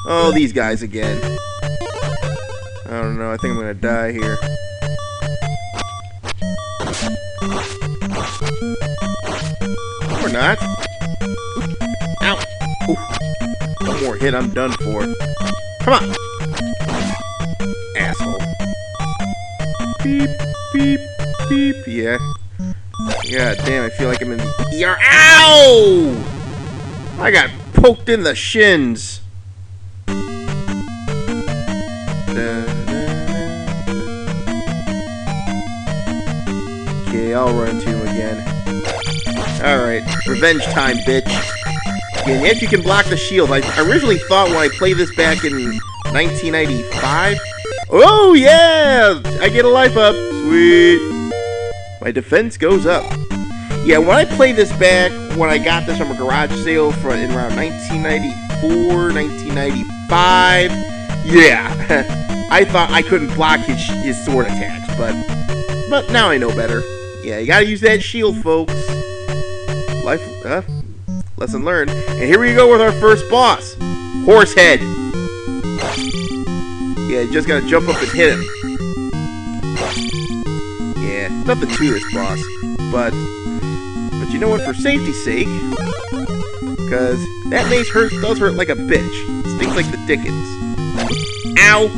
Oh, these guys again. I don't know, I think I'm gonna die here. Or not. Ow! Ooh. One more hit, I'm done for. Come on! Asshole. Beep, beep, beep. Yeah. God damn, I feel like I'm in the ER. Ow! I got poked in the shins. Okay, I'll run to him again. Alright, revenge time, bitch. And if you can block the shield, I originally thought when I played this back in 1995. Oh yeah! I get a life up. Sweet. My defense goes up. Yeah, when I played this back, when I got this from a garage sale in around 1994, 1995, yeah, I thought I couldn't block his sword attacks, but now I know better. Yeah, you gotta use that shield, folks. Lesson learned. And here we go with our first boss, Horsehead. Yeah, you just gotta jump up and hit him. Yeah, nothing to this boss, but you know what? For safety's sake, because that mace does hurt like a bitch. It stings like the dickens. Ow!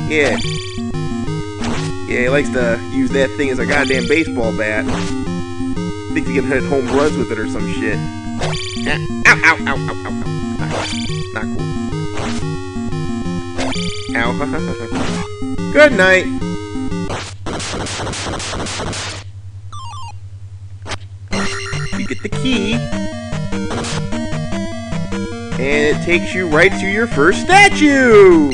Yeah. Yeah, he likes to use that thing as a goddamn baseball bat. Thinks he can hit home runs with it or some shit. Ow, ow, ow, ow, ow, ow. Not cool. Ow. Good night. You get the key. And it takes you right to your first statue.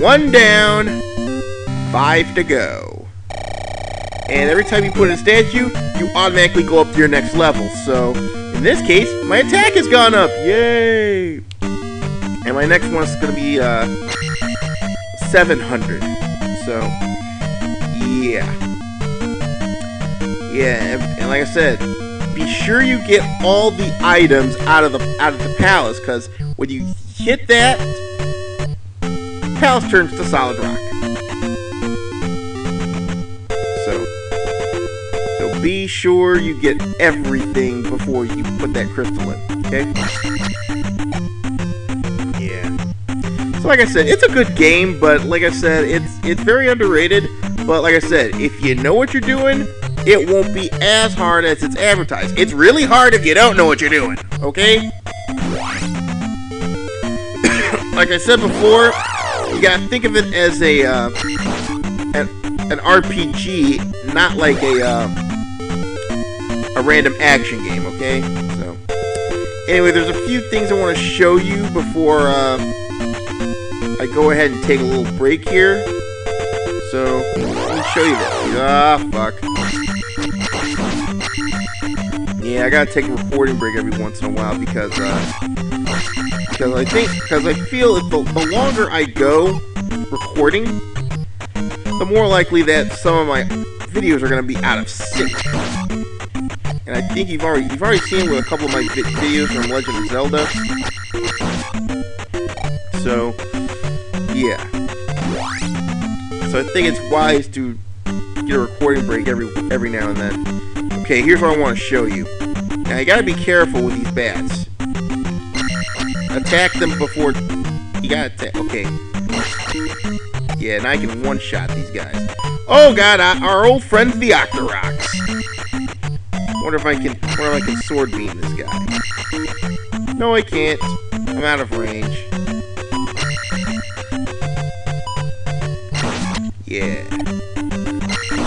1 down, 5 to go. And every time you put in a statue, you automatically go up to your next level. So, in this case, my attack has gone up. Yay! And my next one is going to be 700. So, yeah. Yeah, and like I said, be sure you get all the items out of the palace, because when you hit that, the palace turns to solid rock. So be sure you get everything before you put that crystal in, okay? Yeah. So like I said, it's a good game, but like I said, it's very underrated. But like I said, if you know what you're doing, it won't be as hard as it's advertised. It's really hard if you don't know what you're doing, okay? Like I said before, you gotta think of it as an RPG, not like a random action game, okay? So, anyway, there's a few things I want to show you before I go ahead and take a little break here. So, let me show you this. Ah, fuck. Yeah, I gotta take a recording break every once in a while because I feel that the longer I go recording, the more likely that some of my videos are gonna be out of sync. And I think you've already seen with a couple of my videos from Legend of Zelda. So, yeah. So I think it's wise to get a recording break every now and then. Okay, here's what I want to show you. Now you gotta be careful with these bats. Attack them before you gotta attack. Okay. Yeah, and I can one-shot these guys. Oh god, our old friends the Octoroks. Wonder if I can sword beam this guy. No, I can't. I'm out of range. Yeah.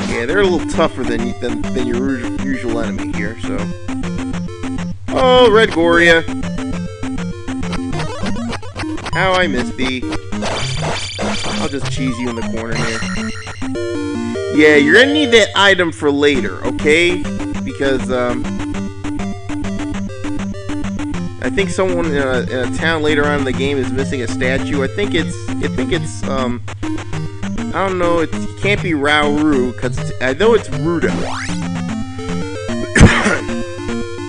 Yeah, they're a little tougher than your usual enemy here, so. Oh, Red Goria. How I missed thee. I'll just cheese you in the corner here. Yeah, you're gonna need that item for later, okay? Because, I think someone in a town later on in the game is missing a statue. I think it's, I don't know, it can't be Rauru, because I know it's Rudo.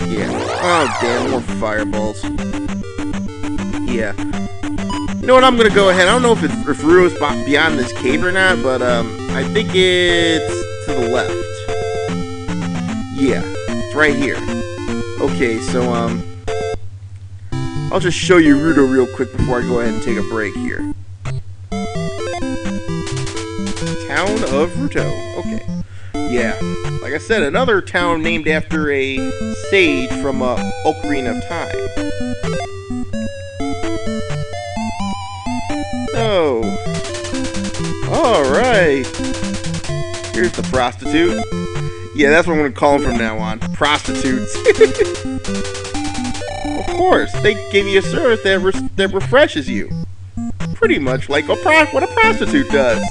Yeah. Oh, damn, more fireballs. Yeah. You know what? I'm gonna go ahead. I don't know if Rudo's beyond this cave or not, but I think it's to the left. Yeah, it's right here. Okay, so I'll just show you Rudo real quick before I go ahead and take a break here. Town of Rudo. Okay. Yeah, like I said, another town named after a sage from Ocarina of Time. Oh. Alright. Here's the prostitute. Yeah, that's what I'm going to call them from now on. Prostitutes. Of course, they give you a service that refreshes you. Pretty much like what a prostitute does.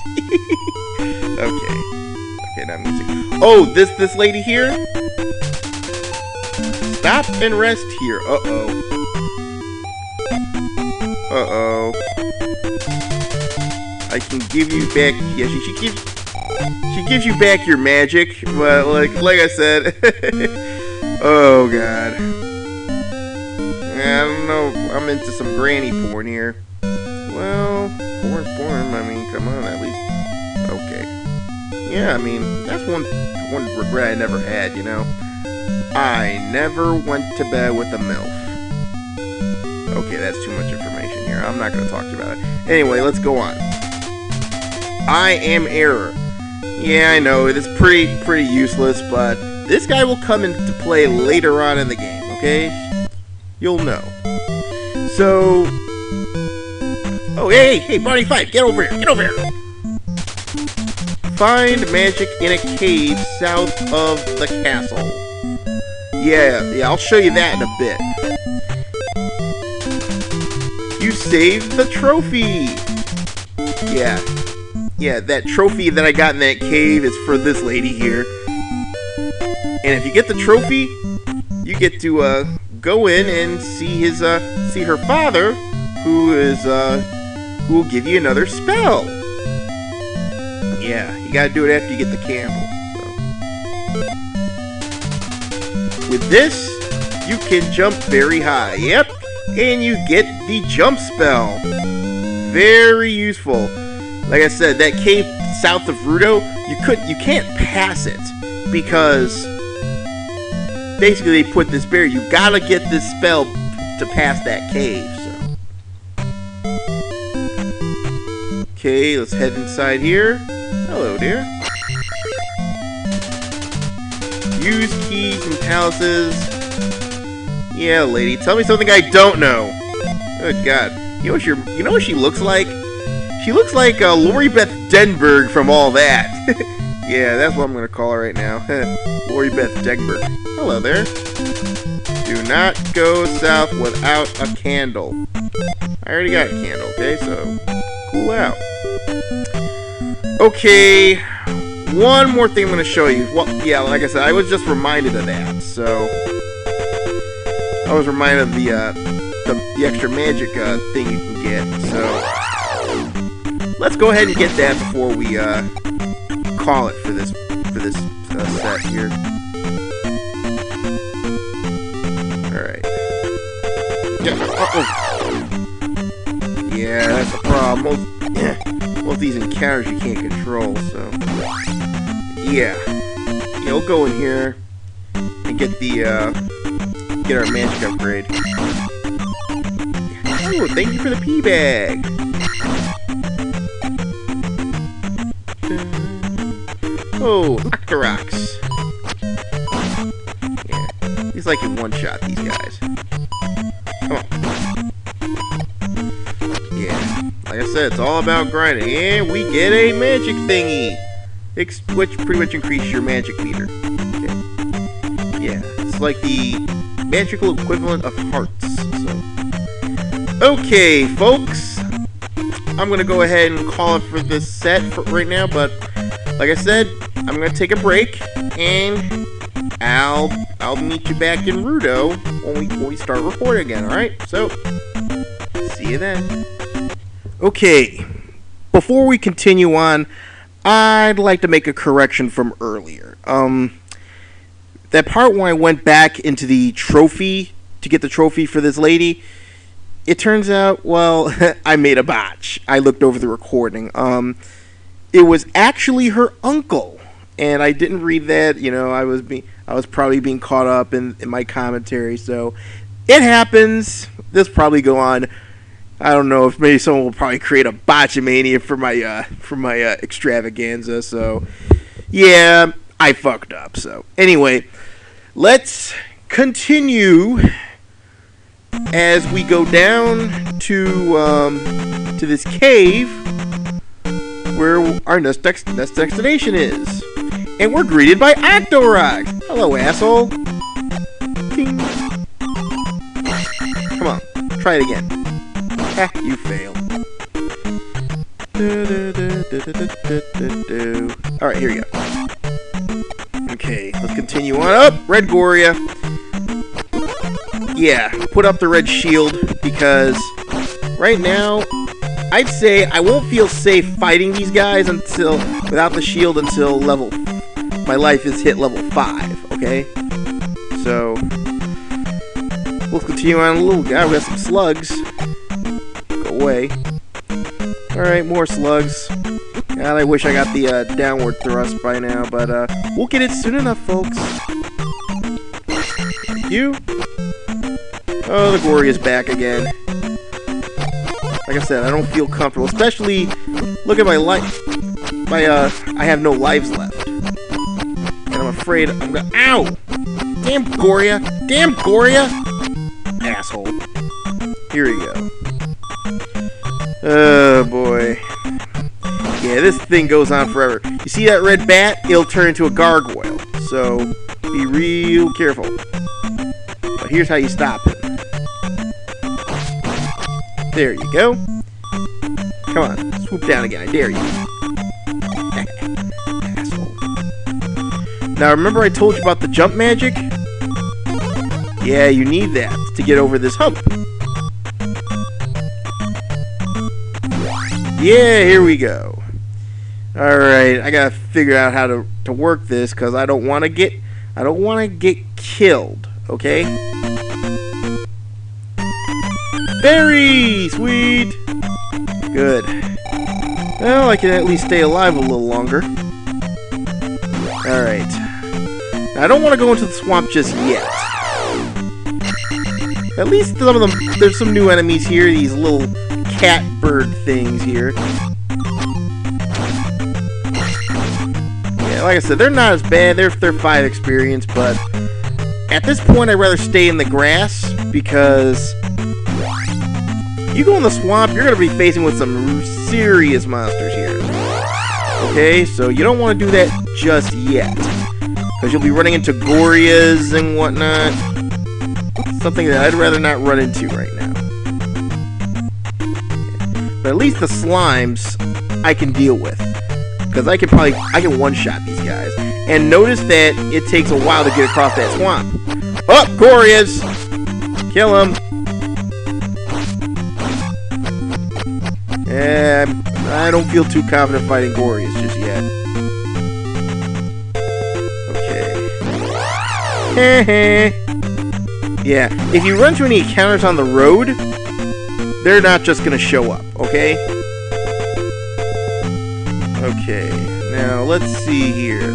Okay. Okay, now I'm going to see. Oh, this lady here? Stop and rest here. Uh-oh. Uh-oh. I can give you back. Yeah, she gives you back your magic, but like I said. Oh god. Yeah, I don't know. I'm into some granny porn here. Well, porn's porn. I mean, come on, at least. Okay. Yeah, I mean, that's one regret I never had. You know, I never went to bed with a MILF. Okay, that's too much information here. I'm not going to talk to you about it. Anyway, let's go on. I am Error. Yeah, I know, it is pretty useless, but this guy will come into play later on in the game, okay? You'll know. So... Oh, hey, Barney Fife, get over here, get over here! Find magic in a cave south of the castle. Yeah, I'll show you that in a bit. You saved the trophy! Yeah, that trophy that I got in that cave is for this lady here. And if you get the trophy, you get to go in and see her father, who will give you another spell. Yeah, you gotta do it after you get the candle. So. With this, you can jump very high. Yep, and you get the jump spell. Very useful. Like I said, that cave south of Rudo, you can't pass it because basically they put this barrier. You gotta get this spell to pass that cave. So, okay, let's head inside here. Hello, dear. Use keys and palaces. Yeah, lady, tell me something I don't know. Good God, you know what she looks like? She looks like Lori Beth Denberg from all that. Yeah, that's what I'm going to call her right now. Lori Beth Denberg. Hello there. Do not go south without a candle. I already got a candle, okay? So, cool out. Okay, one more thing I'm going to show you. Well, yeah, like I said, I was just reminded of that. So, I was reminded of the extra magic thing you can get. So... let's go ahead and get that before we call it for this set here. All right. Yeah, that's the problem. Most of these encounters you can't control. So yeah, we'll go in here and get our magic upgrade. Oh, thank you for the pea bag. Oh, Octorox. Yeah, he's like in one shot, these guys. Come on. Yeah, like I said, it's all about grinding. And we get a magic thingy, which pretty much increases your magic meter. Okay. Yeah, it's like the magical equivalent of hearts. So. Okay, folks. I'm going to go ahead and call it for this set for right now, but like I said, I'm going to take a break, and I'll meet you back in Rudo when we start recording again, alright? So, see you then. Okay, before we continue on, I'd like to make a correction from earlier. That part when I went back into the trophy, to get the trophy for this lady, it turns out, well, I made a botch. I looked over the recording. It was actually her uncle, and I didn't read that. You know, I was probably being caught up in my commentary, so it happens. This probably go on. I don't know if maybe someone will probably create a botchamania for my extravaganza. So yeah, I fucked up. So anyway, let's continue as we go down to this cave where our next destination is, and we're greeted by Octorock. Hello, asshole. Ding. Come on, try it again. Ha, you failed. Alright, here we go. Okay, let's continue on up. Red Goria. Yeah, put up the red shield, because right now, I'd say I won't feel safe fighting these guys without the shield until my life is hit level 5, okay? So, we'll continue on a little. We got some slugs. Go away. Alright, more slugs. God, I wish I got the downward thrust by now, but we'll get it soon enough, folks. You? Oh, the Gory is back again. Like I said, I don't feel comfortable, especially look at my life. I have no lives left, and I'm afraid I'm gonna. Ow! Damn Goria! Damn Goria! Asshole. Here we go. Oh boy. Yeah, this thing goes on forever. You see that red bat? It'll turn into a gargoyle. So be real careful. But here's how you stop it. There you go. Come on, swoop down again. I dare you. Asshole. Now remember I told you about the jump magic? Yeah, you need that to get over this hump. Yeah, here we go. Alright, I gotta figure out how to work this, because I don't wanna get killed, okay? Very sweet. Good. Well, I can at least stay alive a little longer. Alright. Now, I don't want to go into the swamp just yet. At least some of them, there's some new enemies here, these little cat bird things here. Yeah, like I said, they're not as bad. They're 5 experience, but at this point I'd rather stay in the grass, because you go in the swamp, you're going to be facing with some serious monsters here. Okay, so you don't want to do that just yet, because you'll be running into Gorias and whatnot. Something that I'd rather not run into right now. But at least the slimes I can deal with, because I can one-shot these guys. And notice that it takes a while to get across that swamp. Oh, Gorias! Kill him! I don't feel too confident fighting Gorias just yet. Okay. Yeah, if you run into any encounters on the road, they're not just gonna show up, okay? Okay, now let's see here.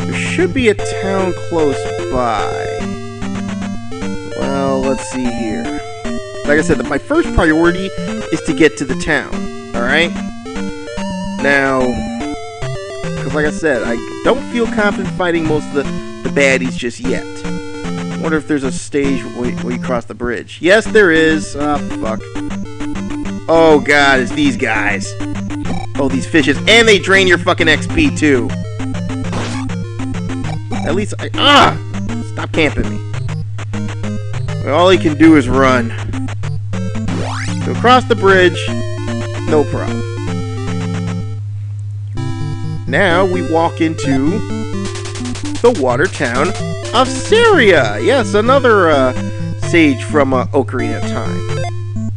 There should be a town close by. Well, let's see here. Like I said, my first priority is to get to the town, alright? Now, because like I said, I don't feel confident fighting most of the baddies just yet. I wonder if there's a stage where you cross the bridge. Yes, there is. Oh, fuck. Oh, God, it's these guys. Oh, these fishes. And they drain your fucking XP, too. At least stop camping me. All he can do is run. So across the bridge, no problem. Now we walk into the water town of Syria. Yes, another sage from Ocarina of Time.